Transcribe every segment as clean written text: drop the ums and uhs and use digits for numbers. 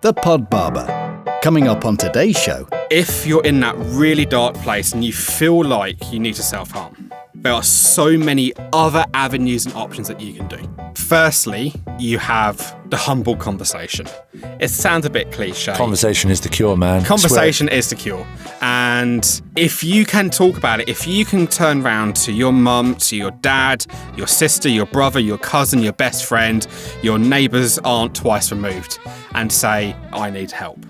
The Pod Barber. Coming up on today's show. If you're in that really dark place and you feel like you need to self-harm, there are so many other avenues and options that you can do. Firstly, you have the humble conversation. It sounds a bit cliche. Conversation is the cure, man. Conversation is the cure. And if you can talk about it, if you can turn around to your mum, to your dad, your sister, your brother, your cousin, your best friend, your neighbour's aunt twice removed, and say, I need help,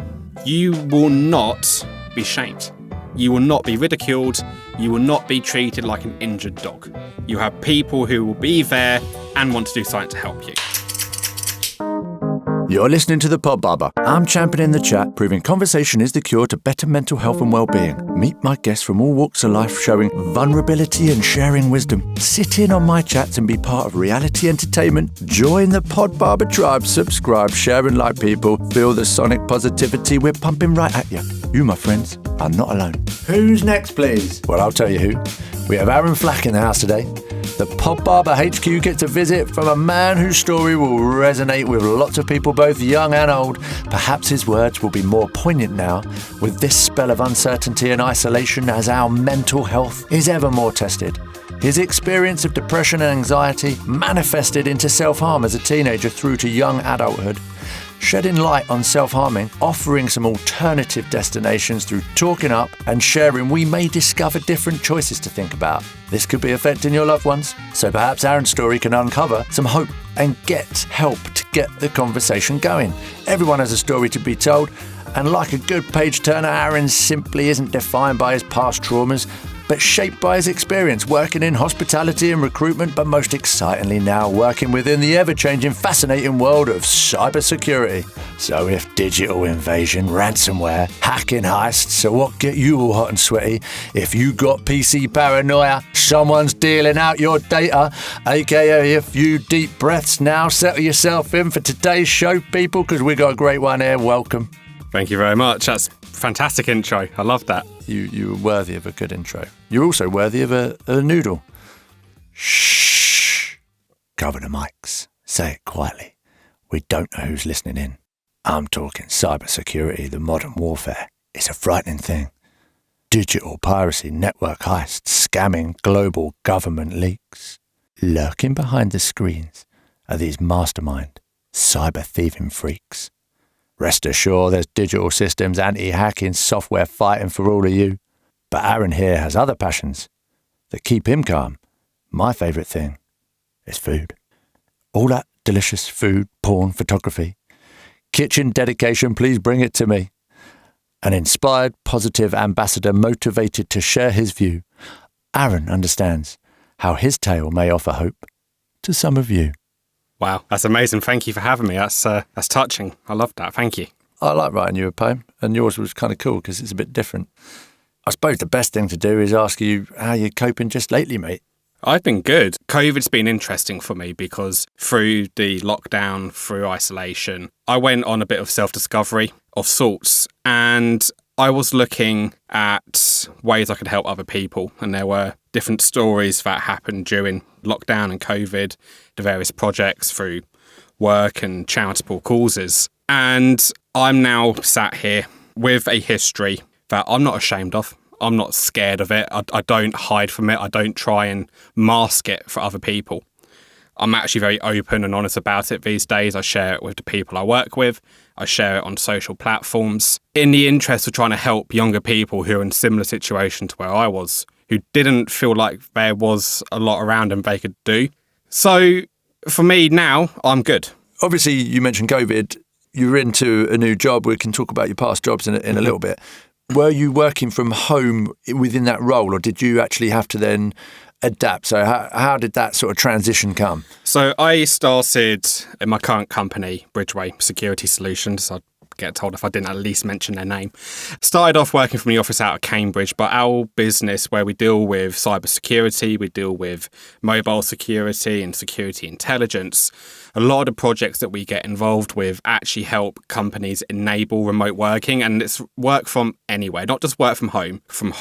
you will not be shamed. You will not be ridiculed. You will not be treated like an injured dog. You have people who will be there and want to do something to help you. You're listening to The Pod Barber. I'm championing the chat, proving conversation is the cure to better mental health and well-being. Meet my guests from all walks of life showing vulnerability and sharing wisdom. Sit in on my chats and be part of reality entertainment. Join the Pod Barber tribe. Subscribe, share and like people. Feel the sonic positivity we're pumping right at you. You, my friends, are not alone. Who's next, please? Well, I'll tell you who. We have Aaron Flack in the house today. The Pod Barber HQ gets a visit from a man whose story will resonate with lots of people, both young and old. Perhaps his words will be more poignant now with this spell of uncertainty and isolation as our mental health is ever more tested. His experience of depression and anxiety manifested into self-harm as a teenager through to young adulthood. Shedding light on self-harming, offering some alternative destinations through talking up and sharing, we may discover different choices to think about. This could be affecting your loved ones, so perhaps Aaron's story can uncover some hope and get help to get the conversation going. Everyone has a story to be told, and like a good page-turner, Aaron simply isn't defined by his past traumas, but shaped by his experience working in hospitality and recruitment, but most excitingly now working within the ever-changing, fascinating world of cybersecurity. So if digital invasion, ransomware, hacking heists are what get you all hot and sweaty, if you got PC paranoia, someone's dealing out your data, aka a few deep breaths now, settle yourself in for today's show, people, because we got a great one here. Welcome. Thank you very much. That's a fantastic intro. I love that. You were worthy of a good intro. You're also worthy of a noodle. Shh. Cover the mics. Say it quietly. We don't know who's listening in. I'm talking cybersecurity, the modern warfare. It's a frightening thing. Digital piracy, network heists, scamming, global government leaks. Lurking behind the screens are these mastermind, cyber thieving freaks. Rest assured there's digital systems, anti-hacking software fighting for all of you. But Aaron here has other passions that keep him calm. My favourite thing is food. All that delicious food, porn, photography. Kitchen dedication, please bring it to me. An inspired, positive ambassador motivated to share his view. Aaron understands how his tale may offer hope to some of you. Wow, that's amazing. Thank you for having me. That's touching. I love that. Thank you. I like writing you a poem, and yours was kind of cool because it's a bit different. I suppose the best thing to do is ask you how you're coping just lately, mate. I've been good. COVID's been interesting for me because through the lockdown, through isolation, I went on a bit of self-discovery of sorts, and I was looking at ways I could help other people, and there were different stories that happened during lockdown and COVID, the various projects through work and charitable causes. And I'm now sat here with a history that I'm not ashamed of. I'm not scared of it. I don't hide from it. I don't try and mask it for other people. I'm actually very open and honest about it these days. I share it with the people I work with. I share it on social platforms in the interest of trying to help younger people who are in a similar situation to where I was, who didn't feel like there was a lot around them they could do. So for me now, I'm good. Obviously, you mentioned COVID. You're into a new job. We can talk about your past jobs in a little bit. Were you working from home within that role, or did you actually have to then adapt? So how did that sort of transition come? So I started in my current company, Bridgeway Security Solutions. I'd get told if I didn't at least mention their name. Started off working from the office out of Cambridge, but our business where we deal with cybersecurity, we deal with mobile security and security intelligence. A lot of the projects that we get involved with actually help companies enable remote working, and it's work from anywhere, not just work from home, from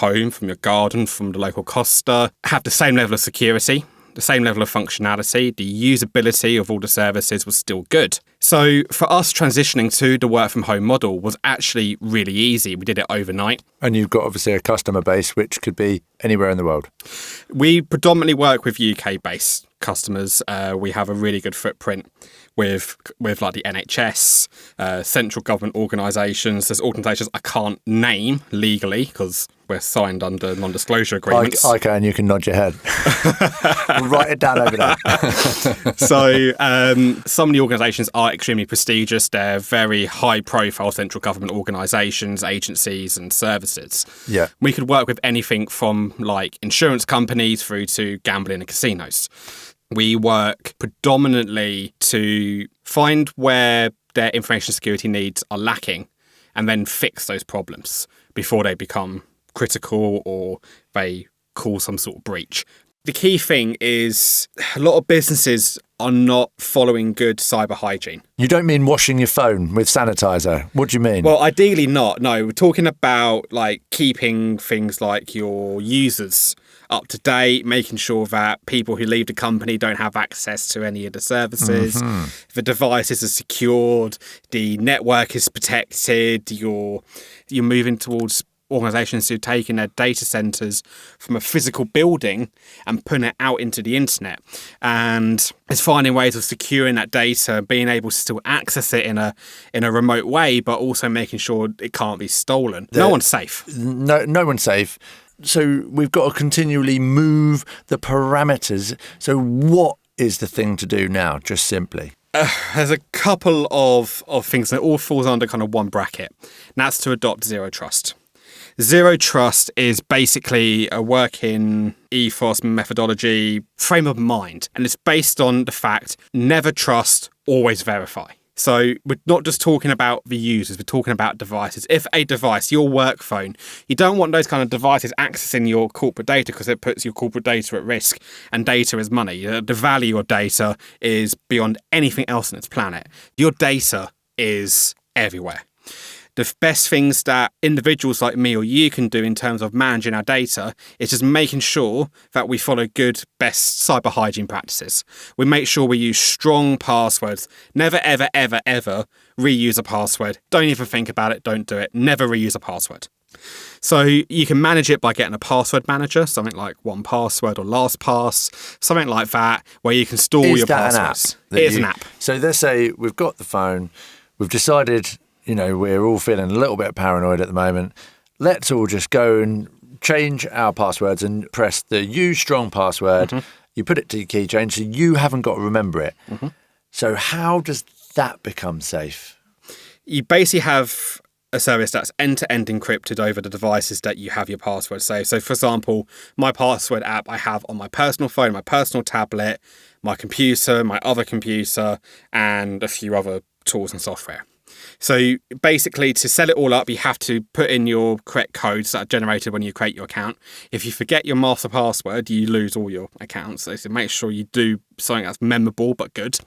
your garden, from the local Costa, have the same level of security, the same level of functionality. The usability of all the services was still good. So for us, transitioning to the work from home model was actually really easy. We did it overnight. And you've got obviously a customer base which could be anywhere in the world. We predominantly work with UK-based customers. We have a really good footprint with like the NHS, central government organisations. There's organisations I can't name legally because we're signed under non-disclosure agreements. I can, you can nod your head. Write it down over there. So some of the organisations are extremely prestigious. They're very high-profile central government organisations, agencies and services. Yeah. We could work with anything from like insurance companies through to gambling and casinos. We work predominantly to find where their information security needs are lacking and then fix those problems before they become critical or they cause some sort of breach. The key thing is a lot of businesses are not following good cyber hygiene. You don't mean washing your phone with sanitizer. What do you mean? Well, ideally not. No, we're talking about like keeping things like your users up to date, making sure that people who leave the company don't have access to any of the services. The devices are secured, the network is protected, you're moving towards organisations who are taking their data centres from a physical building and putting it out into the internet. And it's finding ways of securing that data, being able to still access it in a remote way, but also making sure it can't be stolen. No one's safe. No one's safe. So we've got to continually move the parameters. So what is the thing to do now, just simply? There's a couple of things that all falls under kind of one bracket, and that's to adopt zero trust. Zero trust is basically a working ethos, methodology, frame of mind, and it's based on the fact never trust, always verify. So we're not just talking about the users, we're talking about devices. If a device, your work phone, you don't want those kind of devices accessing your corporate data because it puts your corporate data at risk, and data is money. The value of data is beyond anything else on this planet. Your data is everywhere. The best things that individuals like me or you can do in terms of managing our data is just making sure that we follow good, best cyber hygiene practices. We make sure we use strong passwords. Never, ever, ever, ever reuse a password. Don't even think about it. Don't do it. Never reuse a password. So you can manage it by getting a password manager, something like 1Password or LastPass, something like that, where you can store your passwords. It is an app. So let's say we've got the phone, we've decided, we're all feeling a little bit paranoid at the moment. Let's all just go and change our passwords and press the use strong password. You put it to your keychain, so you haven't got to remember it. So how does that become safe? You basically have a service that's end-to-end encrypted over the devices that you have your password saved. So, for example, my password app I have on my personal phone, my personal tablet, my computer, my other computer, and a few other tools and software. So basically, to set it all up, you have to put in your correct codes that are generated when you create your account. If you forget your master password, you lose all your accounts. So make sure you do something that's memorable but good.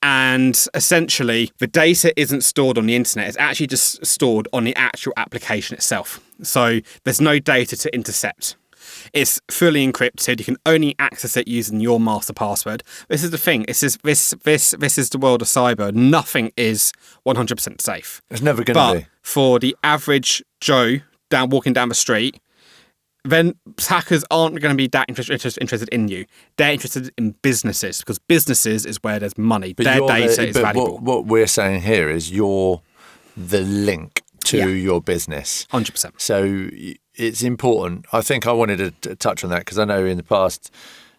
And essentially, the data isn't stored on the internet. It's actually just stored on the actual application itself. So there's no data to intercept. It's fully encrypted. You can only access it using your master password. This is the thing. This is the world of cyber. Nothing is 100% safe. It's never going to be. But for the average Joe walking down the street, then hackers aren't going to be that interested in you. They're interested in businesses because businesses is where there's money. Their data is valuable. What we're saying here is you're the link to your business. 100%. So it's important. I think I wanted to touch on that because I know in the past,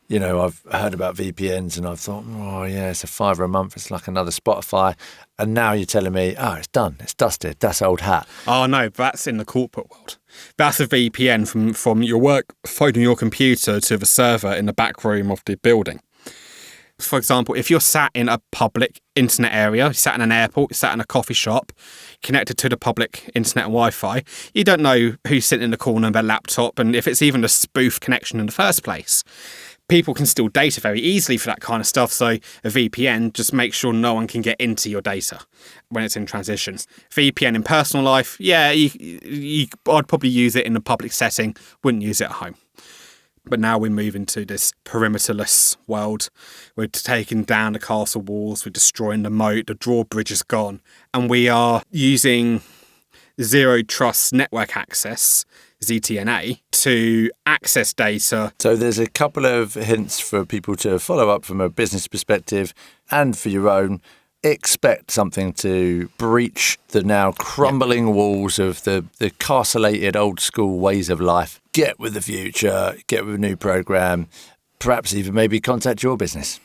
I've heard about VPNs and I've thought, oh yeah, it's $5 a month. It's like another Spotify. And now you're telling me, oh, it's done. It's dusted. That's old hat. Oh no, that's in the corporate world. That's a VPN from your work phone on your computer to the server in the back room of the building. For example, if you're sat in a public internet area, you're sat in an airport, you're sat in a coffee shop, connected to the public internet and Wi-Fi, you don't know who's sitting in the corner of their laptop and if it's even a spoof connection in the first place. People can steal data very easily for that kind of stuff, so a VPN just makes sure no one can get into your data when it's in transition. VPN in personal life, I'd probably use it in a public setting, wouldn't use it at home. But now we're moving to this perimeterless world. We're taking down the castle walls, we're destroying the moat, the drawbridge is gone, and we are using Zero Trust Network Access, ZTNA, to access data. So there's a couple of hints for people to follow up from a business perspective and for your own. Expect something to breach the now crumbling walls of the carcelated old school ways of life. Get with the future, get with a new program, perhaps even maybe contact your business.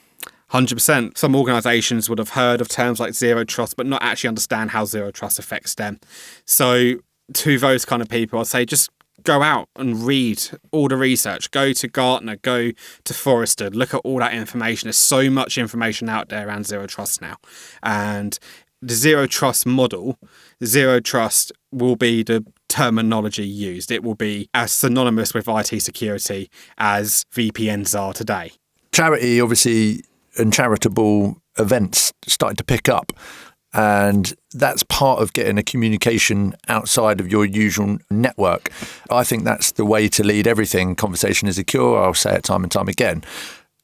100%. Some organisations would have heard of terms like zero trust, but not actually understand how zero trust affects them. So to those kind of people, I'd say just go out and read all the research. Go to Gartner, go to Forrester, look at all that information. There's so much information out there around zero trust now. And the zero trust model, zero trust will be the terminology used. It will be as synonymous with IT security as VPNs are today. Charity, obviously, and charitable events started to pick up. And that's part of getting a communication outside of your usual network. I think that's the way to lead everything. Conversation is a cure. I'll say it time and time again.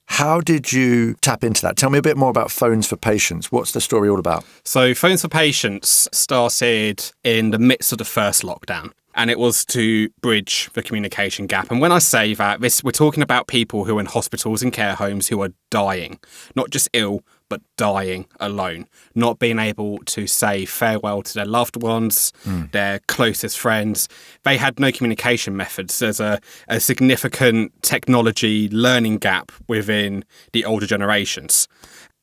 How did you tap into that? Tell me a bit more about Phones for Patients. What's the story all about? So Phones for Patients started in the midst of the first lockdown. And it was to bridge the communication gap. And when I say that, we're talking about people who are in hospitals and care homes who are dying, not just ill, but dying alone, not being able to say farewell to their loved ones, their closest friends. They had no communication methods. There's a significant technology learning gap within the older generations.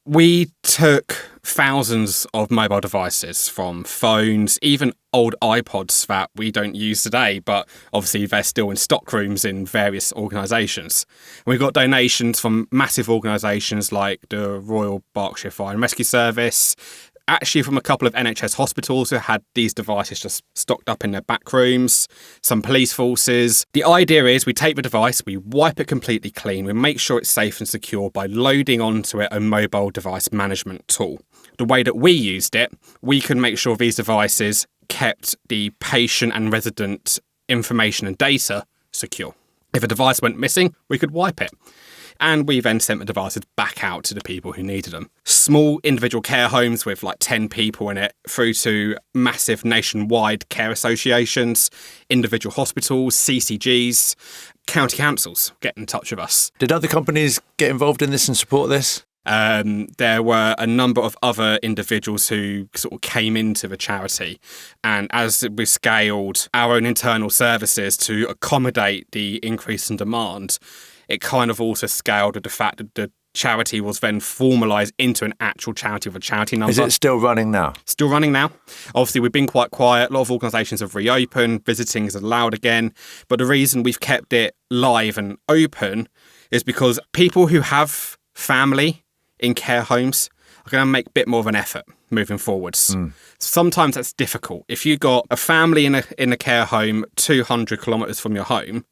We took thousands of mobile devices, from phones, even old iPods that we don't use today, but obviously they're still in stock rooms in various organisations. We got donations from massive organisations like the Royal Berkshire Fire and Rescue Service, actually from a couple of NHS hospitals who had these devices just stocked up in their back rooms, some police forces. The idea is we take the device, we wipe it completely clean, we make sure it's safe and secure by loading onto it a mobile device management tool. The way that we used it, we can make sure these devices kept the patient and resident information and data secure. If a device went missing, we could wipe it. And we then sent the devices back out to the people who needed them. Small individual care homes with like 10 people in it, through to massive nationwide care associations, individual hospitals, CCGs, county councils get in touch with us. Did other companies get involved in this and support this? There were a number of other individuals who sort of came into the charity. And as we scaled our own internal services to accommodate the increase in demand, it kind of also scaled with the fact that the charity was then formalised into an actual charity with a charity number. Is it still running now? Still running now. Obviously, we've been quite quiet. A lot of organisations have reopened. Visiting is allowed again. But the reason we've kept it live and open is because people who have family in care homes are going to make a bit more of an effort moving forwards. Sometimes that's difficult. If you've got a family in a care home 200 kilometres from your home,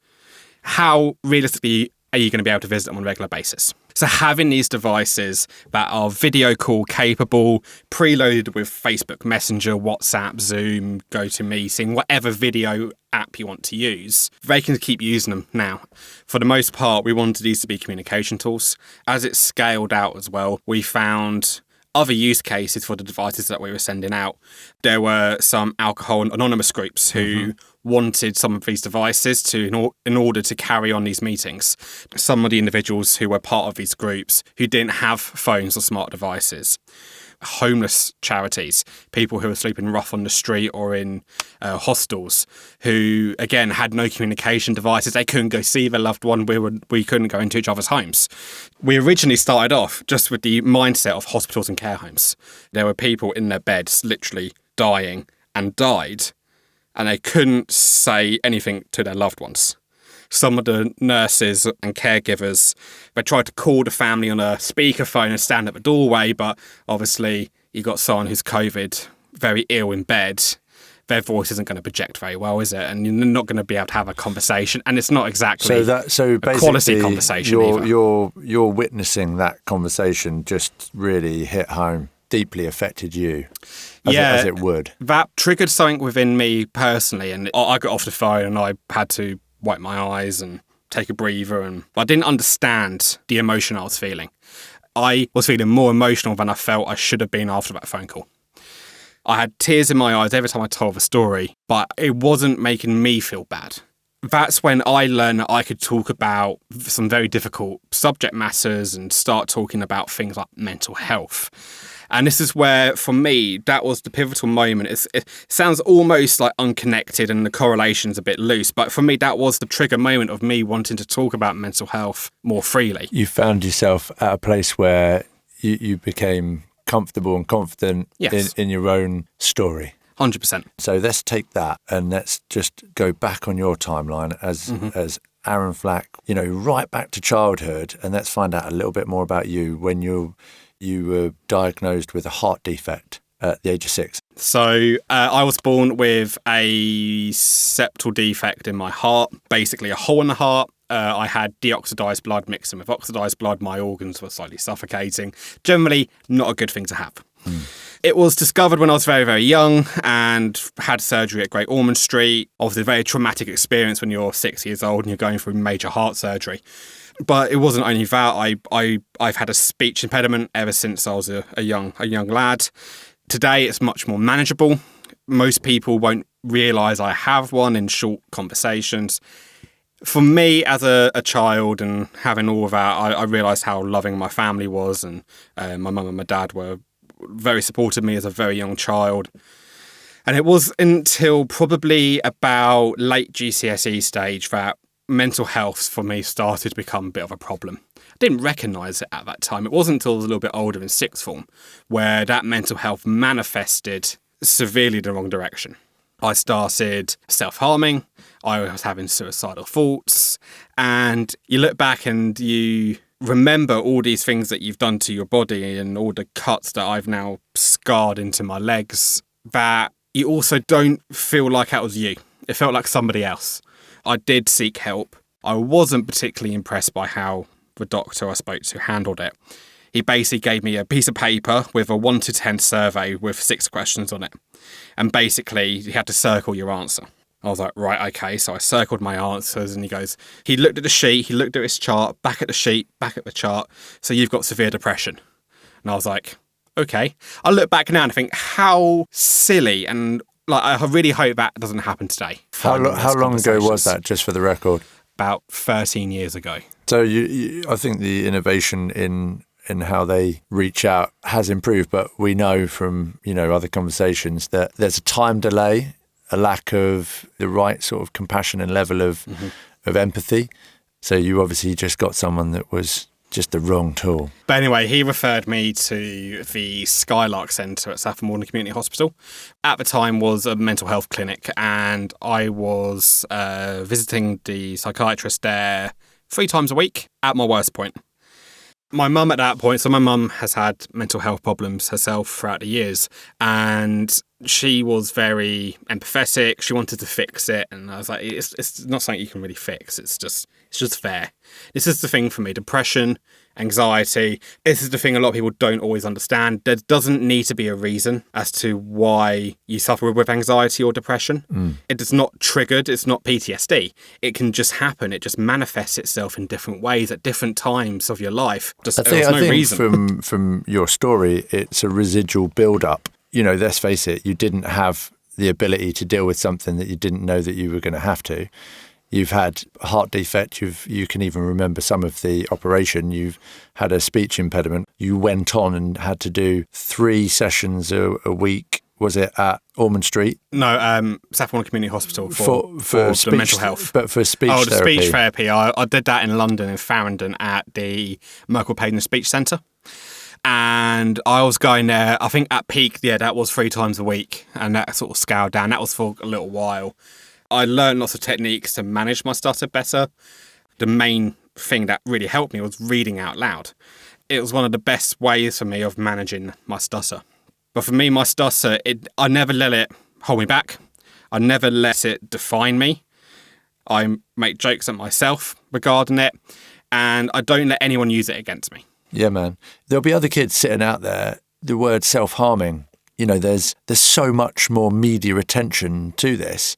how realistically are you going to be able to visit them on a regular basis? So having these devices that are video call capable, preloaded with Facebook Messenger, WhatsApp, Zoom, GoToMeeting, whatever video app you want to use, they can keep using them now. For the most part, we wanted these to be communication tools. As it scaled out as well, we found other use cases for the devices that we were sending out. There were some alcohol anonymous groups who wanted some of these devices to in order to carry on these meetings. Some of the individuals who were part of these groups who didn't have phones or smart devices. Homeless charities, people who were sleeping rough on the street or in hostels, who again had no communication devices. They couldn't go see their loved one. We couldn't go into each other's homes. We originally started off just with the mindset of hospitals and care homes. There were people in their beds literally dying and died, and they couldn't say anything to their loved ones. Some of the nurses and caregivers, they tried to call the family on a speakerphone and stand at the doorway, but obviously you got someone who's COVID, very ill in bed. Their voice isn't going to project very well, is it? And you're not going to be able to have a conversation, and it's not exactly a quality conversation either. You're witnessing that conversation just really hit home, deeply affected you, as it would. That triggered something within me personally, and I got off the phone and I had to wipe my eyes and take a breather, and I didn't understand the emotion I was feeling. I was feeling more emotional than I felt I should have been after that phone call. I had tears in my eyes every time I told the story, but it wasn't making me feel bad. That's when I learned that I could talk about some very difficult subject matters and start talking about things like mental health. And this is where, for me, that was the pivotal moment. It sounds almost like unconnected and the correlation's a bit loose, but for me, that was the trigger moment of me wanting to talk about mental health more freely. You found yourself at a place where you became comfortable and confident in your own story. 100%. So let's take that and let's just go back on your timeline as Aaron Flack, right back to childhood, and let's find out a little bit more about you when you were diagnosed with a heart defect at the age of 6. So I was born with a septal defect in my heart, basically a hole in the heart. I had deoxidized blood mixing with oxidized blood. My organs were slightly suffocating. Generally, not a good thing to have. It was discovered when I was very, very young and had surgery at Great Ormond Street. Obviously, a very traumatic experience when you're 6 years old and you're going through major heart surgery. But it wasn't only that. I've had a speech impediment ever since I was a young lad. Today, it's much more manageable. Most people won't realise I have one in short conversations. For me, as a child and having all of that, I realised how loving my family was, and my mum and my dad were very supportive of me as a very young child. And it was until probably about late GCSE stage that mental health for me started to become a bit of a problem. I didn't recognise it at that time. It wasn't until I was a little bit older in sixth form where that mental health manifested severely in the wrong direction. I started self-harming, I was having suicidal thoughts, and you look back and you remember all these things that you've done to your body and all the cuts that I've now scarred into my legs, that you also don't feel like that was you. It felt like somebody else. I did seek help. I wasn't particularly impressed by how the doctor I spoke to handled it. He basically gave me a piece of paper with a 1 to 10 survey with 6 questions on it. And basically, you had to circle your answer. I was like, right, okay. So I circled my answers and he looked at the sheet, he looked at his chart, back at the sheet, back at the chart. So you've got severe depression. And I was like, okay. I look back now and I think how silly, and I really hope that doesn't happen today. How long ago was that, just for the record? About 13 years ago. So I think the innovation in how they reach out has improved, but we know from other conversations that there's a time delay, a lack of the right sort of compassion and level of empathy. So you obviously just got someone that was just the wrong tool. But anyway, he referred me to the Skylark Centre at Saffron Walden Community Hospital. At the time was a mental health clinic, and I was visiting the psychiatrist there 3 times a week at my worst point. My mum at that point, so my mum has had mental health problems herself throughout the years, and she was very empathetic. She wanted to fix it, and I was like, it's not something you can really fix. It's just there. This is the thing for me, depression, anxiety. This is the thing a lot of people don't always understand. There doesn't need to be a reason as to why you suffer with anxiety or depression. It is not triggered. It's not PTSD. It can just happen. It just manifests itself in different ways at different times of your life. I think reason. From your story, it's a residual build-up. Let's face it, you didn't have the ability to deal with something that you didn't know that you were going to have to. You've had a heart defect. You can even remember some of the operation. You've had a speech impediment. You went on and had to do 3 sessions a week. Was it at Ormond Street? No, Saffron Walden Community Hospital for speech, the mental health. But for speech therapy. The speech therapy. I did that in London, in Farringdon, at the Merkel Payden Speech Centre. And I was going there, I think at peak, that was 3 times a week. And that sort of scaled down. That was for a little while. I learned lots of techniques to manage my stutter better. The main thing that really helped me was reading out loud. It was one of the best ways for me of managing my stutter. But for me, my stutter, I never let it hold me back. I never let it define me. I make jokes at myself regarding it, and I don't let anyone use it against me. Yeah, man. There'll be other kids sitting out there. The word self-harming, there's so much more media attention to this.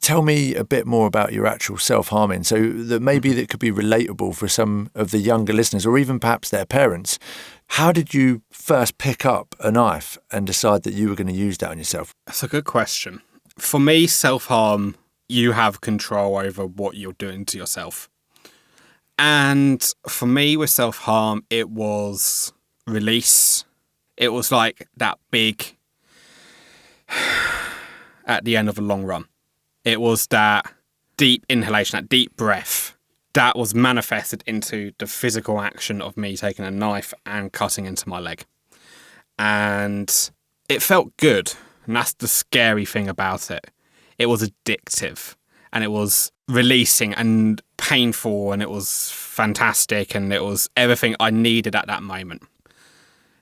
tell me a bit more about your actual self-harming, so that maybe that could be relatable for some of the younger listeners or even perhaps their parents. How did you first pick up a knife and decide that you were going to use that on yourself? That's a good question. For me, self-harm, you have control over what you're doing to yourself. And for me with self-harm, it was release. It was like that big at the end of a long run. It was that deep inhalation, that deep breath that was manifested into the physical action of me taking a knife and cutting into my leg. And it felt good. And that's the scary thing about it. It was addictive and it was releasing and painful and it was fantastic and it was everything I needed at that moment.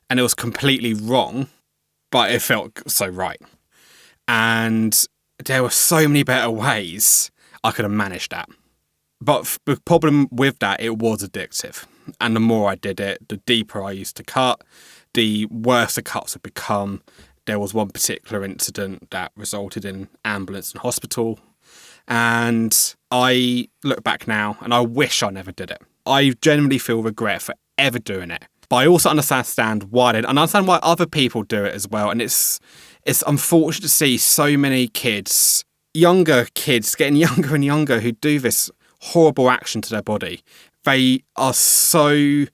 And it was completely wrong, but it felt so right. And there were so many better ways I could have managed that. But the problem with that, it was addictive. And the more I did it, the deeper I used to cut, the worse the cuts had become. There was one particular incident that resulted in ambulance and hospital. And I look back now and I wish I never did it. I genuinely feel regret for ever doing it. But I also understand why I did, and I understand why other people do it as well. And it's unfortunate to see so many kids, younger kids, getting younger and younger, who do this horrible action to their body. They are so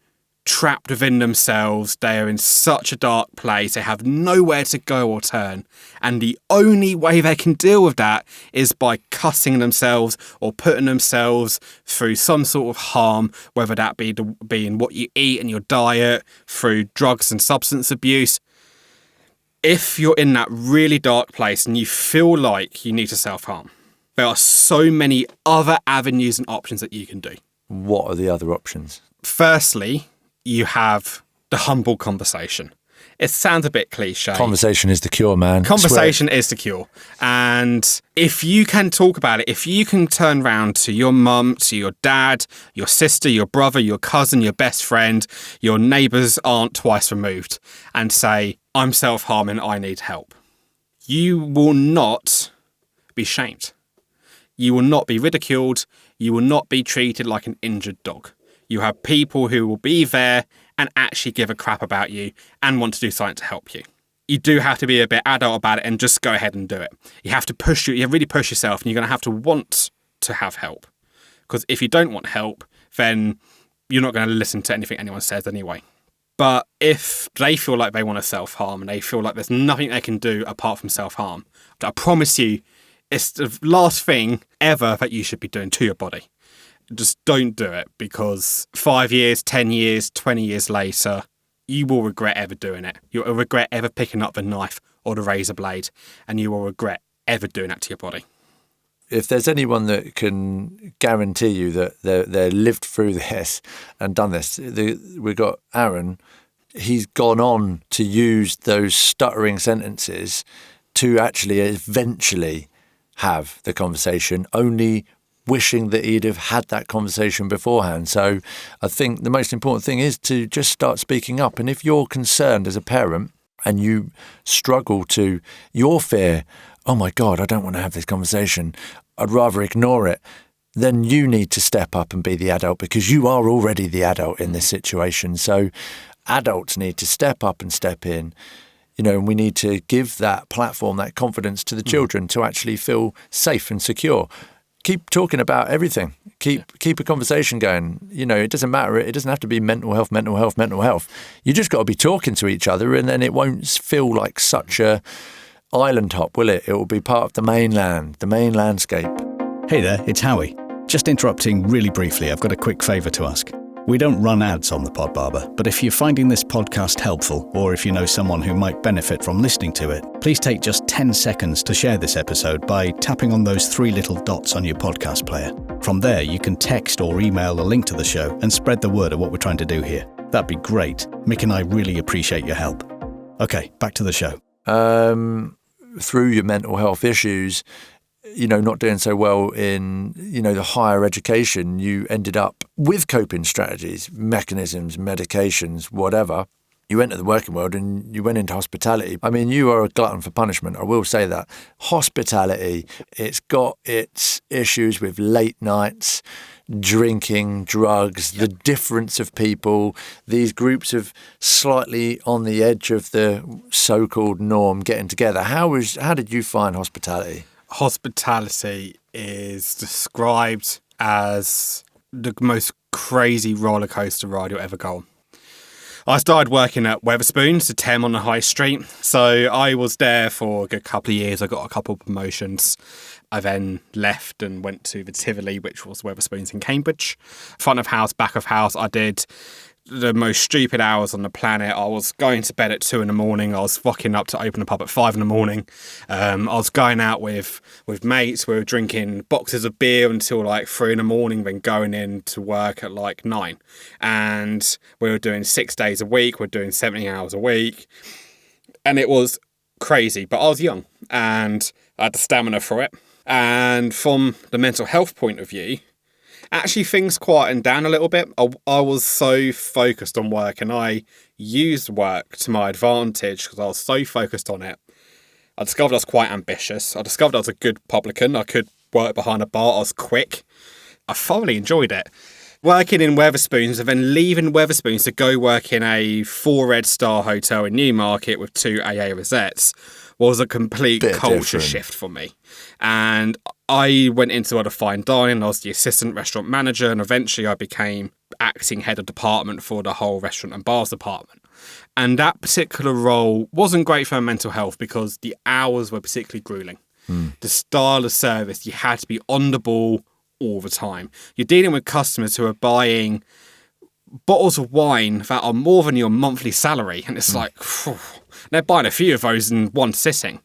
trapped within themselves. They are in such a dark place. They have nowhere to go or turn. And the only way they can deal with that is by cutting themselves or putting themselves through some sort of harm, whether that be in what you eat and your diet, through drugs and substance abuse. If you're in that really dark place and you feel like you need to self-harm, there are so many other avenues and options that you can do. What are the other options? Firstly, you have the humble conversation. It sounds a bit cliche. Conversation is the cure, man. Conversation is the cure. And if you can talk about it, if you can turn around to your mum, to your dad, your sister, your brother, your cousin, your best friend, your neighbour's aunt twice removed, and say, I'm self-harming, I need help. You will not be shamed. You will not be ridiculed. You will not be treated like an injured dog. You have people who will be there and actually give a crap about you and want to do something to help you. You do have to be a bit adult about it and just go ahead and do it. You have to really push yourself, and you're going to have to want to have help. Because if you don't want help, then you're not going to listen to anything anyone says anyway. But if they feel like they want to self-harm and they feel like there's nothing they can do apart from self-harm, I promise you, it's the last thing ever that you should be doing to your body. Just don't do it, because 5 years, 10 years, 20 years later, you will regret ever doing it. You'll regret ever picking up the knife or the razor blade, and you will regret ever doing that to your body. If there's anyone that can guarantee you that they're lived through this and done this, we've got Aaron. He's gone on to use those stuttering sentences to actually eventually have the conversation, only wishing that he'd have had that conversation beforehand. So I think the most important thing is to just start speaking up. And if you're concerned as a parent and you struggle to your fear, oh my God, I don't want to have this conversation, I'd rather ignore it, then you need to step up and be the adult, because you are already the adult in this situation. So adults need to step up and step in. And we need to give that platform, that confidence to the children to actually feel safe and secure. Keep talking about everything. Keep a conversation going. It doesn't matter. It doesn't have to be mental health. You just got to be talking to each other, and then it won't feel like such a island hop, will it? It will be part of the mainland, the main landscape. Hey there, it's Howie. Just interrupting really briefly, I've got a quick favour to ask. We don't run ads on the Pod Barber, but if you're finding this podcast helpful, or if you know someone who might benefit from listening to it, please take just 10 seconds to share this episode by tapping on those 3 little dots on your podcast player. From there, you can text or email a link to the show and spread the word of what we're trying to do here. That'd be great. Mick and I really appreciate your help. Okay, back to the show. Through your mental health issues, not doing so well in, the higher education, you ended up with coping strategies, mechanisms, medications, whatever. you went to the working world and you went into hospitality. I mean, you are a glutton for punishment. I will say that. Hospitality, it's got its issues with late nights, drinking, drugs, the difference of people, these groups of slightly on the edge of the so-called norm getting together. How did you find hospitality? Hospitality is described as the most crazy roller coaster ride you'll ever go on. I started working at Wetherspoons, the Thames on the High Street. So I was there for a good couple of years. I got a couple of promotions. I then left and went to the Tivoli, which was Wetherspoons in Cambridge. Front of house, back of house, I did the most stupid hours on the planet. I was going to bed at 2 a.m. I was rocking up to open a pub at 5 a.m. I was going out with mates. We were drinking boxes of beer until like 3 a.m, then going in to work at like 9. And we were doing 6 days a week. We're doing 70 hours a week. And it was crazy, but I was young and I had the stamina for it. And from the mental health point of view, actually things quietened down a little bit. I was so focused on work, and I used work to my advantage because I was so focused on it. I discovered I was quite ambitious. I discovered I was a good publican. I could work behind a bar. I was quick. I thoroughly enjoyed it. Working in Wetherspoons and then leaving Wetherspoons to go work in a 4-star hotel in Newmarket with 2 AA rosettes was a complete culture shift for me. And I went into other fine dining. I was the assistant restaurant manager, and eventually I became acting head of department for the whole restaurant and bars department. And that particular role wasn't great for my mental health because the hours were particularly grueling. The style of service, you had to be on the ball all the time. You're dealing with customers who are buying bottles of wine that are more than your monthly salary, and it's like, phew, they're buying a few of those in one sitting.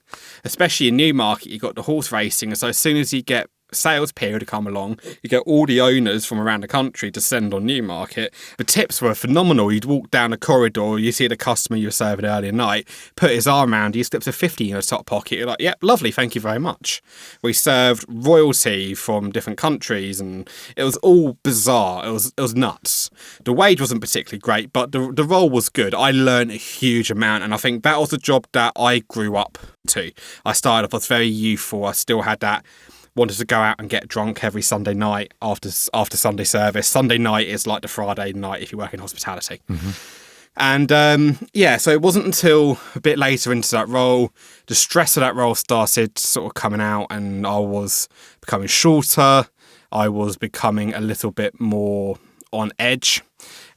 Especially in Newmarket, you've got the horse racing, and so as soon as you get sales period to come along, you get all the owners from around the country to send on Newmarket. The tips were phenomenal. You'd walk down the corridor, you see the customer you were serving earlier night, put his arm around you, slips a 50 in your top pocket. You're like, yep, lovely, thank you very much. We served royalty from different countries, and it was all bizarre. It was nuts. The wage wasn't particularly great, but the role was good. I learned a huge amount, and I think that was a job that I grew up to. I started off, I was very youthful. I still had that wanted to go out and get drunk every Sunday night after Sunday service. Sunday night is like the Friday night if you work in hospitality. And so it wasn't until a bit later into that role, the stress of that role started sort of coming out, and I was becoming shorter. I was becoming a little bit more on edge.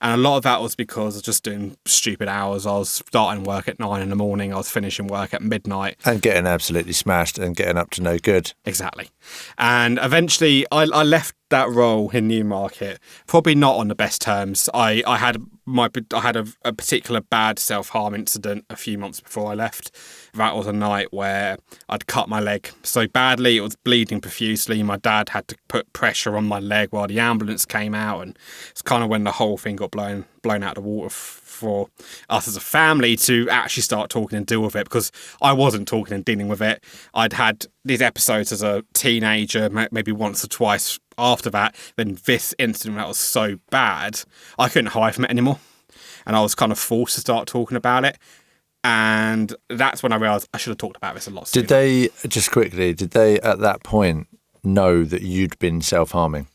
And a lot of that was because I was just doing stupid hours. I was starting work at 9 a.m. I was finishing work at midnight. And getting absolutely smashed and getting up to no good. Exactly. And eventually I left that role in Newmarket, probably not on the best terms. I had a particular bad self-harm incident a few months before I left. That was a night where I'd cut my leg so badly it was bleeding profusely. My dad had to put pressure on my leg while the ambulance came out, and it's kind of when the whole thing got blown out of the water for us as a family to actually start talking and deal with it, because I wasn't talking and dealing with it. I'd had these episodes as a teenager, maybe once or twice after that. Then this incident that was so bad, I couldn't hide from it anymore. And I was kind of forced to start talking about it. And that's when I realised I should have talked about this a lot sooner. Did they at that point know that you'd been self-harming?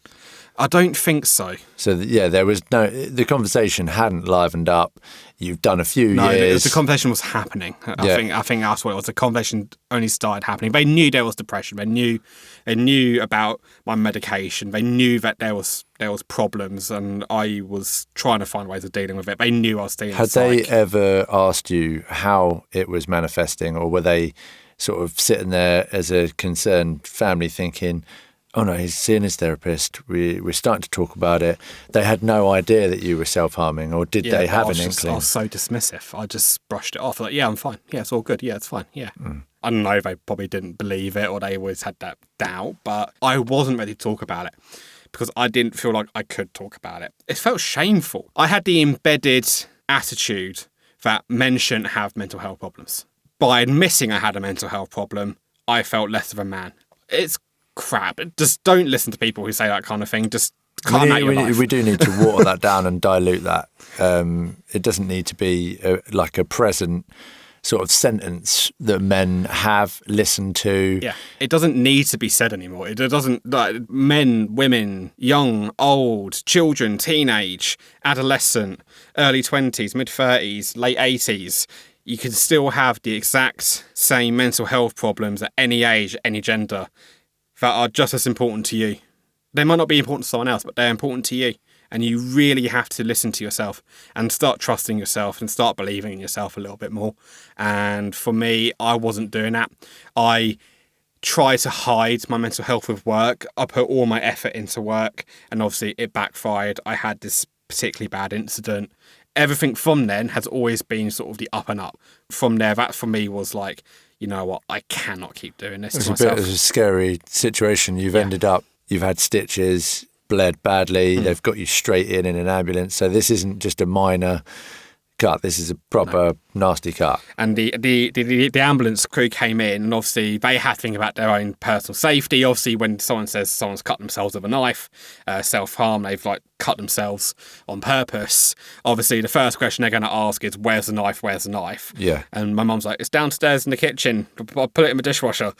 I don't think so. So, there was the conversation hadn't livened up. You've done a few years. The conversation was happening. I think that's what it was. The conversation only started happening. They knew there was depression. They knew about my medication. They knew that there was problems, and I was trying to find ways of dealing with it. They knew I was dealing with it. Had they ever asked you how it was manifesting, or were they sort of sitting there as a concerned family thinking, oh no, he's seeing his therapist, we're starting to talk about it? They had no idea that you were self-harming, or did they have an inkling? I was so dismissive. I just brushed it off. Like, yeah, I'm fine. Yeah, it's all good. Yeah, it's fine. Yeah. I don't know, they probably didn't believe it, or they always had that doubt, but I wasn't ready to talk about it because I didn't feel like I could talk about it. It felt shameful. I had the embedded attitude that men shouldn't have mental health problems. By admitting I had a mental health problem, I felt less of a man. It's crap. Just don't listen to people who say that kind of thing. Just cut them out your life. We do need to water that down and dilute that. It doesn't need to be like a present sort of sentence that men have listened to. Yeah, it doesn't need to be said anymore. It doesn't, like, men, women, young, old, children, teenage, adolescent, early 20s, mid 30s, late 80s. You can still have the exact same mental health problems at any age, any gender, that are just as important to you. They might not be important to someone else, but they're important to you. And you really have to listen to yourself and start trusting yourself and start believing in yourself a little bit more. And for me, I wasn't doing that. I tried to hide my mental health with work. I put all my effort into work, and obviously it backfired. I had this particularly bad incident. Everything from then has always been sort of the up and up. From there, that for me was like, you know what, I cannot keep doing this to myself. It's a bit of a scary situation. You've ended up, you've had stitches, bled badly, they've got you straight in an ambulance. So this isn't just a minor cut, this is a proper nasty cut. And the ambulance crew came in, and obviously they had to think about their own personal safety. Obviously, when someone says someone's cut themselves with a knife, self-harm, they've like cut themselves on purpose. Obviously, the first question they're going to ask is, where's the knife? Where's the knife? Yeah. And my mum's like, it's downstairs in the kitchen. I'll put it in my dishwasher.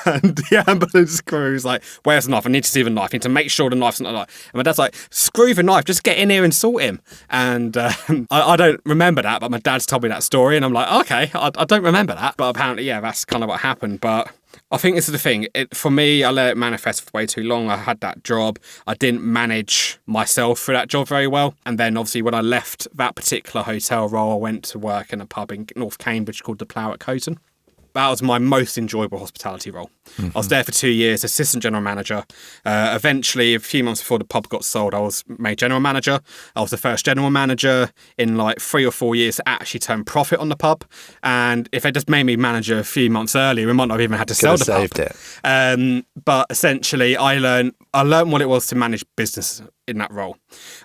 And the ambulance crew's like, where's the knife? I need to see the knife. I need to make sure the knife's not like. And my dad's like, screw the knife. Just get in here and sort him. And I don't remember that, but my dad's told me that story, and I'm like, okay, I don't remember that. But apparently, yeah, that's kind of what happened. But I think this is the thing. For me, I let it manifest for way too long. I had that job. I didn't manage myself through that job very well. And then obviously when I left that particular hotel role, I went to work in a pub in North Cambridge called the Plough at Coton. That was my most enjoyable hospitality role. Mm-hmm. I was there for 2 years, assistant general manager. Eventually, a few months before the pub got sold, I was made general manager. I was the first general manager in like 3 or 4 years to actually turn profit on the pub. And if they just made me manager a few months earlier, we might not have even had to sell the pub. It. But essentially, I learned what it was to manage business in that role.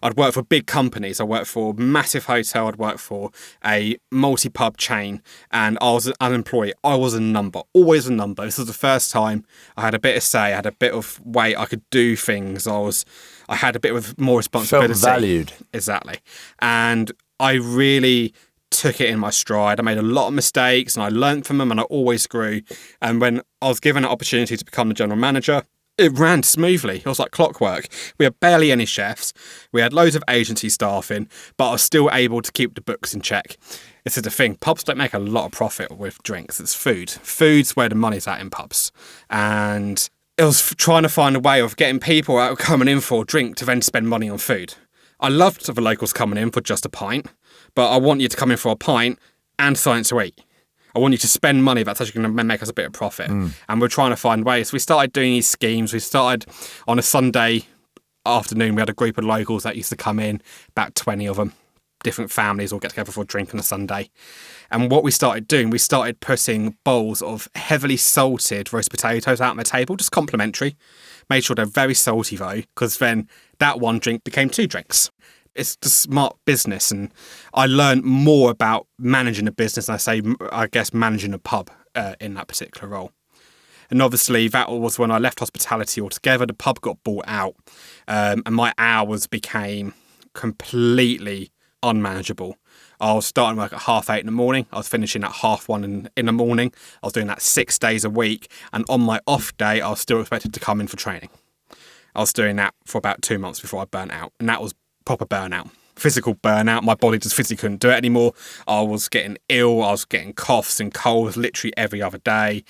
I'd worked for big companies. I worked for a massive hotel. I'd worked for a multi-pub chain, and I was an employee. I was a number, always a number. This was the first time I had a bit of say. I had a bit of weight. I could do things. I had a bit of more responsibility. Felt valued. Exactly. And I really took it in my stride. I made a lot of mistakes, and I learned from them, and I always grew. And when I was given an opportunity to become the general manager, it ran smoothly. It was like clockwork. We had barely any chefs. We had loads of agency staff in, but I was still able to keep the books in check. This is the thing. Pubs don't make a lot of profit with drinks. It's food. Food's where the money's at in pubs. And it was trying to find a way of getting people out coming in for a drink to then spend money on food. I loved the locals coming in for just a pint, but I want you to come in for a pint and something to eat. I want you to spend money that's actually going to make us a bit of profit. And we're trying to find ways. We started doing these schemes. We started on a Sunday afternoon. We had a group of locals that used to come in, about 20 of them. Different families all get together for a drink on a Sunday. And what we started doing, we started putting bowls of heavily salted roast potatoes out on the table, just complimentary. Made sure they're very salty though, because then that one drink became 2 drinks. It's the smart business, and I learned more about managing a business, I guess managing a pub in that particular role. And obviously that was when I left hospitality altogether. The pub got bought out, and my hours became completely unmanageable. I was starting work at 8:30 in the morning. I was finishing at 1:30 in the morning. I was doing that 6 days a week, and on my off day, I was still expected to come in for training. I was doing that for about 2 months before I burnt out, and that was proper burnout, physical burnout. My body just physically couldn't do it anymore. I was getting ill. I was getting coughs and colds literally every other day.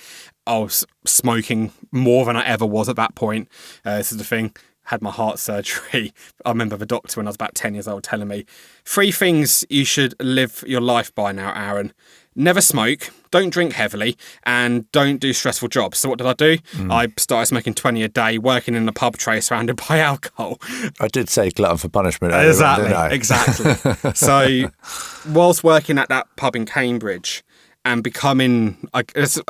I was smoking more than I ever was at that point. This is the thing. Had my heart surgery. I remember the doctor when I was about 10 years old telling me 3 things you should live your life by now, Aaron. Never smoke, don't drink heavily, and don't do stressful jobs. So what did I do? I started smoking 20 a day, working in a pub tray surrounded by alcohol. I did say glutton for punishment. Exactly. So whilst working at that pub in Cambridge and becoming, I guess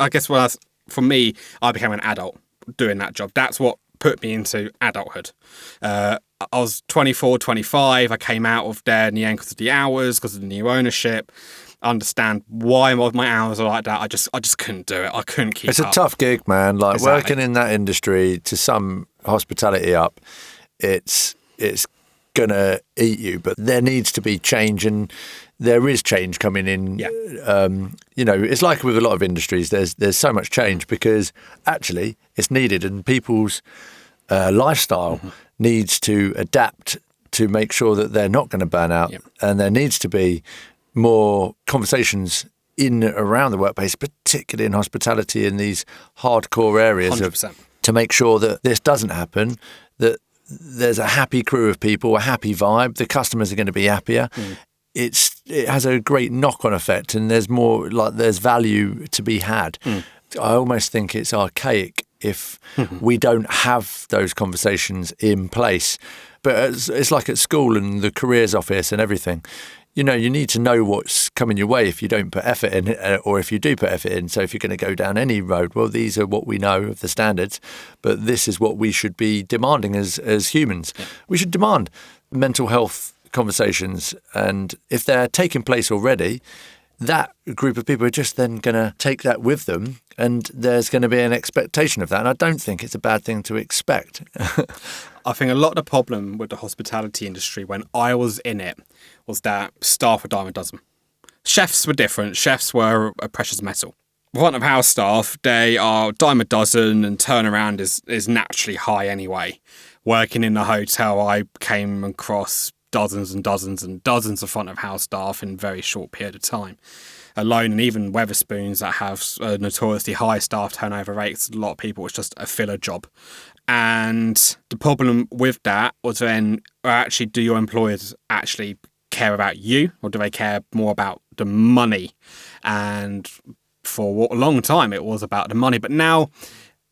for me, I became an adult doing that job. That's what put me into adulthood. I was 24, 25. I came out of there in the end because of the hours, because of the new ownership. Understand why my hours are like that. I just couldn't do it. I couldn't keep up. It's a tough gig, man. Like exactly. Working in that industry, to sum hospitality up, it's it's going to eat you. But there needs to be change, and there is change coming in. Yeah. It's like with a lot of industries, there's so much change because actually it's needed, and people's lifestyle needs to adapt to make sure that they're not going to burn out. Yep. And there needs to be more conversations in around the workplace, particularly in hospitality in these hardcore areas 100%. to make sure that this doesn't happen, that there's a happy crew of people, a happy vibe, the customers are going to be happier. It has a great knock-on effect, and there's value to be had. I almost think it's archaic if we don't have those conversations in place. But it's like at school and the careers office and everything. You need to know what's coming your way if you don't put effort in, or if you do put effort in. So if you're going to go down any road, well, these are what we know of the standards, but this is what we should be demanding as humans. Yeah. We should demand mental health conversations, and if they're taking place already, that group of people are just then going to take that with them, and there's going to be an expectation of that. And I don't think it's a bad thing to expect. I think a lot of the problem with the hospitality industry when I was in it was that staff were dime a dozen. Chefs were different. Chefs were a precious metal. Front of house staff, they are dime a dozen, and turnaround is naturally high anyway. Working in the hotel, I came across dozens and dozens and dozens of front of house staff in a very short period of time alone, and even Wetherspoons that have notoriously high staff turnover rates. A lot of people, it's just a filler job. And the problem with that was then, actually, do your employers actually care about you, or do they care more about the money? And for a long time it was about the money, but now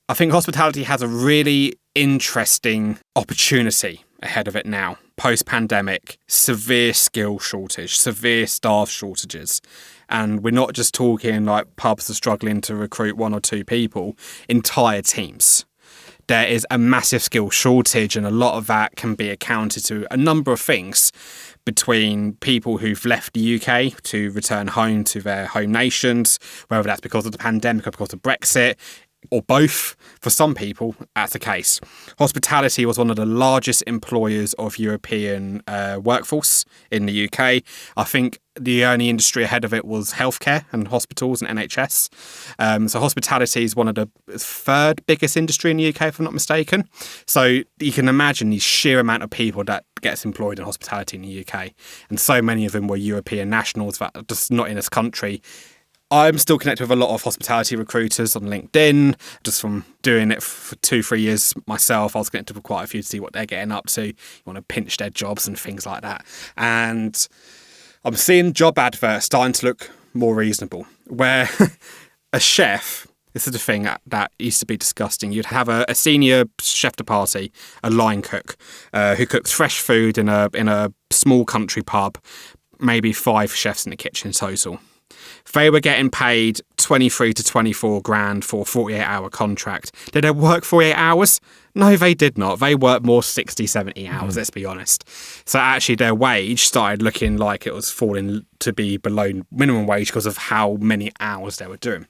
I think hospitality has a really interesting opportunity ahead of it now. Post-pandemic, severe skill shortage, severe staff shortages. And we're not just talking like pubs are struggling to recruit one or two people, entire teams. There is a massive skill shortage, and a lot of that can be accounted to a number of things, between people who've left the UK to return home to their home nations, whether that's because of the pandemic or because of Brexit, or both. For some people, that's the case. Hospitality was one of the largest employers of European workforce in the UK. I think the only industry ahead of it was healthcare and hospitals and NHS. So hospitality is one of the third biggest industry in the UK, if I'm not mistaken. So you can imagine the sheer amount of people that gets employed in hospitality in the UK. And so many of them were European nationals that are just not in this country. I'm still connected with a lot of hospitality recruiters on LinkedIn, just from doing it for 2-3 years myself. I was connected with quite a few to see what they're getting up to. You want to pinch their jobs and things like that. And I'm seeing job adverts starting to look more reasonable, where a chef, this is the thing that used to be disgusting. You'd have a senior chef de partie, a line cook, who cooks fresh food in a small country pub, maybe 5 chefs in the kitchen total. They were getting paid 23 to 24 grand for a 48-hour contract. Did they work 48 hours? No, they did not. They worked more 60, 70 hours, let's be honest. So actually their wage started looking like it was falling to be below minimum wage because of how many hours they were doing.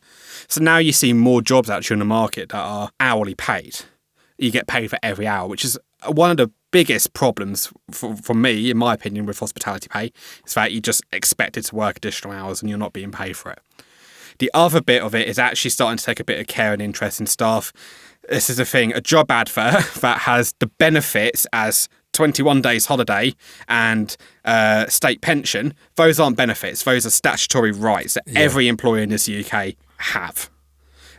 So now you see more jobs actually in the market that are hourly paid. You get paid for every hour, which is one of the biggest problems for me, in my opinion, with hospitality pay, is that you just expected to work additional hours and you're not being paid for it. The other bit of it is actually starting to take a bit of care and interest in staff. This is the thing, a job advert that has the benefits as 21 days holiday and state pension. Those aren't benefits. Those are statutory rights that every employer in this UK have.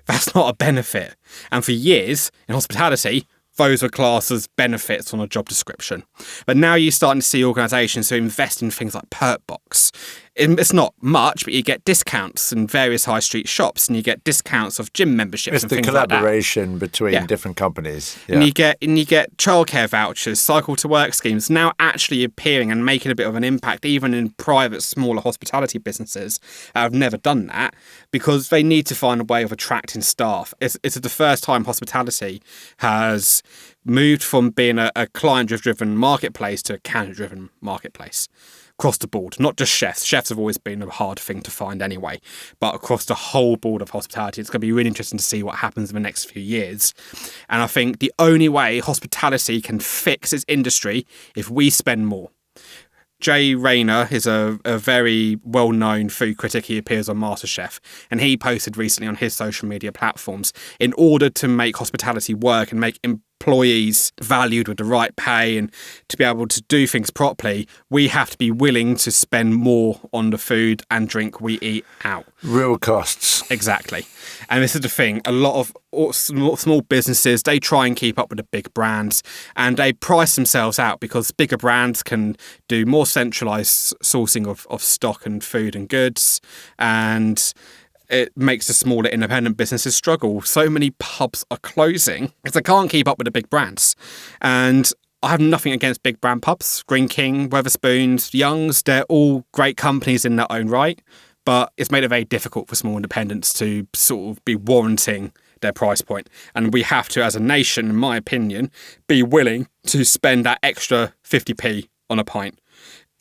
That's not a benefit. And for years in hospitality, those were classed as benefits on a job description. But now you're starting to see organisations who invest in things like Perk Box. It's not much, but you get discounts in various high street shops, and you get discounts of gym memberships and things like that. It's the collaboration between different companies. Yeah. And you get childcare vouchers, cycle to work schemes now actually appearing and making a bit of an impact, even in private, smaller hospitality businesses that have never done that, because they need to find a way of attracting staff. It's the first time hospitality has moved from being a client-driven marketplace to a candidate-driven marketplace, across the board, not just chefs. Chefs have always been a hard thing to find anyway, but across the whole board of hospitality, it's going to be really interesting to see what happens in the next few years. And I think the only way hospitality can fix its industry if we spend more. Jay Rayner is a very well-known food critic. He appears on MasterChef, and he posted recently on his social media platforms, in order to make hospitality work and make employees valued with the right pay and to be able to do things properly, we have to be willing to spend more on the food and drink we eat out. Real costs. Exactly. And this is the thing, a lot of small businesses, they try and keep up with the big brands, and they price themselves out because bigger brands can do more centralised sourcing of stock and food and goods, and it makes the smaller independent businesses struggle. So many pubs are closing because they can't keep up with the big brands. And I have nothing against big brand pubs. Green King, Wetherspoons, Young's, they're all great companies in their own right, but it's made it very difficult for small independents to sort of be warranting their price point. And we have to, as a nation, in my opinion, be willing to spend that extra 50p on a pint.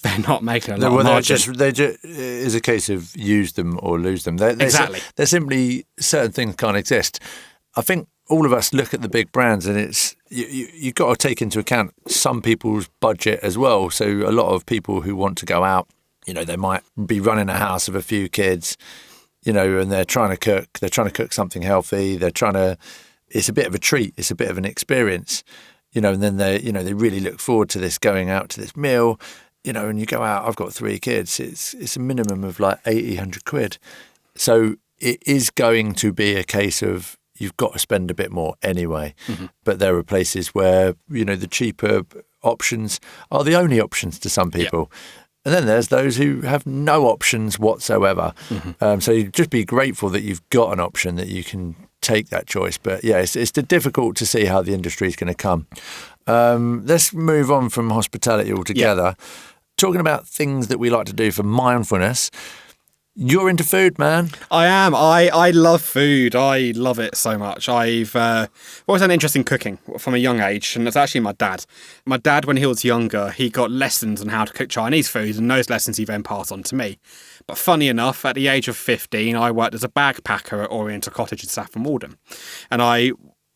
They're not making a lot of margin. They just is a case of use them or lose them. Exactly. They're simply, certain things can't exist. I think all of us look at the big brands, and it's you've got to take into account some people's budget as well. So a lot of people who want to go out, they might be running a house of a few kids, and they're trying to cook. They're trying to cook something healthy. It's a bit of a treat. It's a bit of an experience, and then they really look forward to this, going out to this meal. And you go out, I've got 3 kids, it's a minimum of like 100 quid. So it is going to be a case of you've got to spend a bit more anyway. Mm-hmm. But there are places where, the cheaper options are the only options to some people. Yeah. And then there's those who have no options whatsoever. Mm-hmm. So you just be grateful that you've got an option, that you can take that choice. But yeah, it's difficult to see how the industry is going to come. Let's move on from hospitality altogether. Yeah. Talking about things that we like to do for mindfulness. You're into food, man. I am. I love food. I love it so much. I've always had an interest in cooking from a young age, and it's actually my dad. My dad, when he was younger, he got lessons on how to cook Chinese food, and those lessons he then passed on to me. But funny enough, at the age of 15, I worked as a bagpacker at Oriental Cottage in Saffron Walden, and I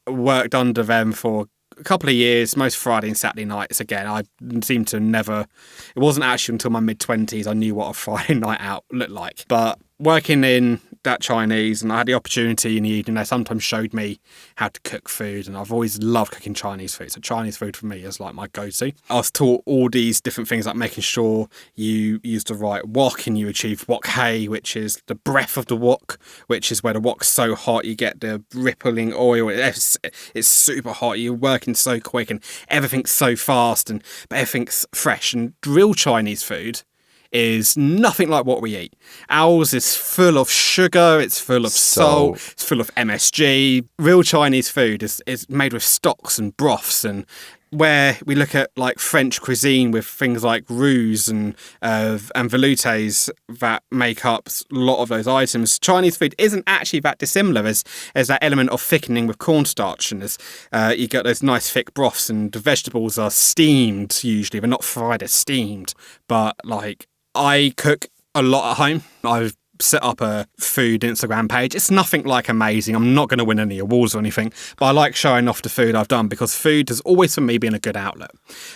worked under them for a couple of years, most Friday and Saturday nights. Again, I seemed to never, it wasn't actually until my mid-20s I knew what a Friday night out looked like. But working in that Chinese, and I had the opportunity in the evening, they sometimes showed me how to cook food, and I've always loved cooking Chinese food. So Chinese food for me is like my go-to. I was taught all these different things, like making sure you use the right wok and you achieve wok hei, which is the breath of the wok, which is where the wok's so hot you get the rippling oil. It's super hot. You're working so quick and everything's so fast, but everything's fresh. And real Chinese food is nothing like what we eat. Ours is full of sugar, it's full of salt, it's full of MSG. Real Chinese food is made with stocks and broths, and where we look at like French cuisine with things like roux and veloutés that make up a lot of those items, Chinese food isn't actually that dissimilar. There's that element of thickening with cornstarch, and you get those nice thick broths, and the vegetables are steamed usually. They're not fried, they're steamed. But I cook a lot at home. I've set up a food Instagram page. It's nothing like amazing. I'm not going to win any awards or anything, but I like showing off the food I've done, because food has always for me been a good outlet.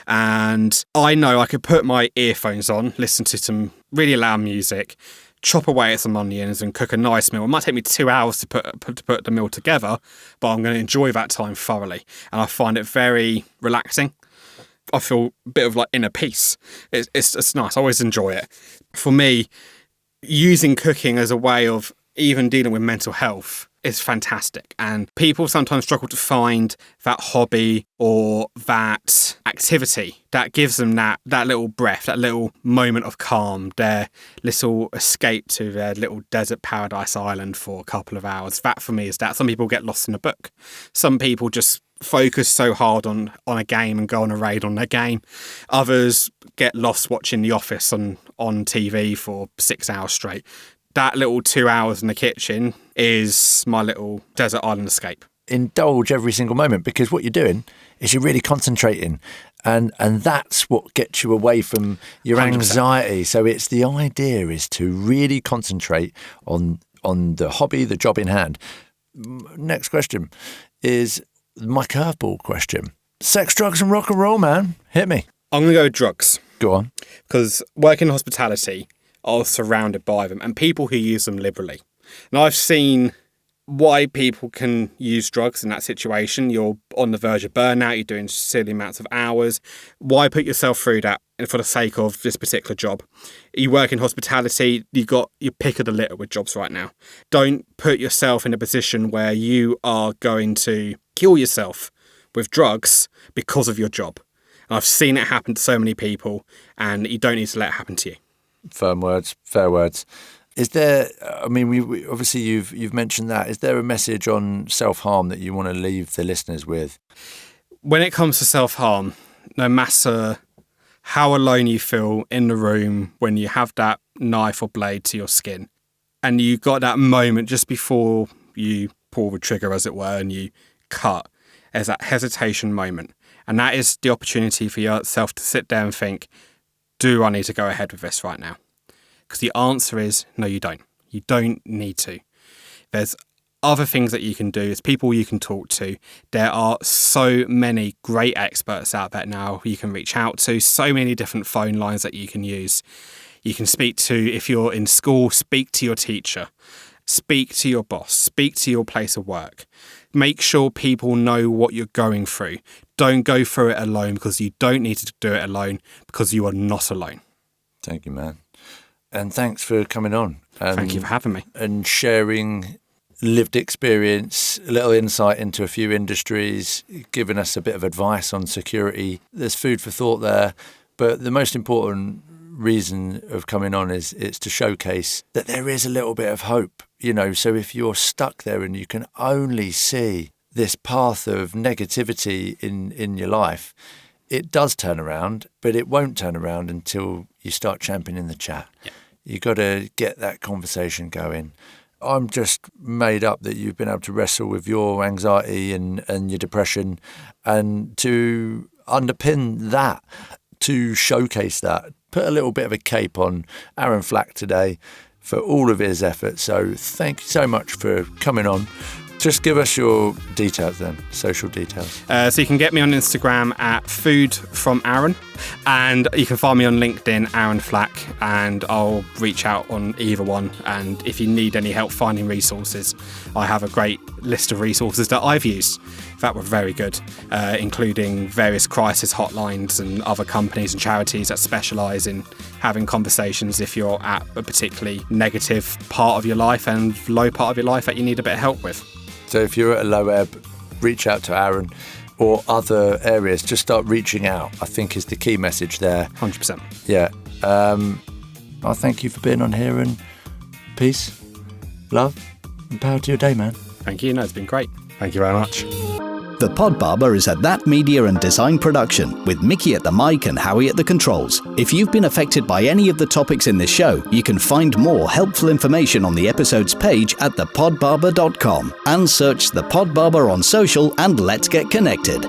And I know I could put my earphones on, listen to some really loud music, chop away at some onions and cook a nice meal. It might take me 2 hours to put the meal together, but I'm going to enjoy that time thoroughly. And I find it very relaxing. I feel a bit of inner peace. It's nice. I always enjoy it. For me, using cooking as a way of even dealing with mental health is fantastic. And people sometimes struggle to find that hobby or that activity that gives them that little breath, that little moment of calm, their little escape to their little desert paradise island for a couple of hours. That for me is that. Some people get lost in a book. Some people just focus so hard on a game and go on a raid on their game. Others get lost watching The Office on TV for 6 hours straight. That little 2 hours in the kitchen is my little desert island escape. Indulge every single moment, because what you're doing is you're really concentrating, And that's what gets you away from your 100%. anxiety. So it's the idea is to really concentrate on the hobby, the job in hand. Next question is my curveball question. Sex, drugs and rock and roll, man. Hit me. I'm going to go with drugs. Go on. Because working in hospitality, I was surrounded by them and people who use them liberally. And I've seen why people can use drugs in that situation. You're on the verge of burnout, you're doing silly amounts of hours. Why put yourself through that for the sake of this particular job? You work in hospitality, you got your pick of the litter with jobs right now. Don't put yourself in a position where you are going to kill yourself with drugs because of your job. And I've seen it happen to so many people, and you don't need to let it happen to you. Firm words, fair words. Is there, I mean, we obviously you've mentioned that. Is there a message on self-harm that you want to leave the listeners with? When it comes to self-harm, no matter how alone you feel in the room when you have that knife or blade to your skin, and you got that moment just before you pull the trigger, as it were, and you cut, there's that hesitation moment. And that is the opportunity for yourself to sit there and think, do I need to go ahead with this right now? Because the answer is no, you don't. You don't need to. There's other things that you can do. There's people you can talk to. There are so many great experts out there now you can reach out to. So many different phone lines that you can use. You can speak to, if you're in school, speak to your teacher. Speak to your boss. Speak to your place of work. Make sure people know what you're going through. Don't go through it alone, because you don't need to do it alone, because you are not alone. Thank you, man. And thanks for coming on. Thank you for having me. And sharing lived experience, a little insight into a few industries, giving us a bit of advice on security. There's food for thought there. But the most important reason of coming on is it's to showcase that there is a little bit of hope. You know, so if you're stuck there and you can only see this path of negativity in your life, it does turn around, but it won't turn around until you start championing the chat. Yeah. You got to get that conversation going. I'm just made up that you've been able to wrestle with your anxiety and your depression, and to underpin that, to showcase that, put a little bit of a cape on Aaron Flack today for all of his efforts. So thank you so much for coming on. Just give us your details then, social details. So you can get me on Instagram at foodfromaaron, and you can find me on LinkedIn, Aaron Flack, and I'll reach out on either one. And if you need any help finding resources, I have a great list of resources that I've used that were very good, including various crisis hotlines and other companies and charities that specialise in having conversations if you're at a particularly negative part of your life and low part of your life that you need a bit of help with. So if you're at a low ebb, reach out to Aaron, or other areas. Just start reaching out, I think, is the key message there. 100%. Yeah. I thank you for being on here, and peace, love, and power to your day, man. Thank you. No, it's been great. Thank you very much. The Pod Barber is a That Media and Design production, with Mickey at the mic and Howie at the controls. If you've been affected by any of the topics in this show, you can find more helpful information on the episode's page at thepodbarber.com, and search The Pod Barber on social and let's get connected.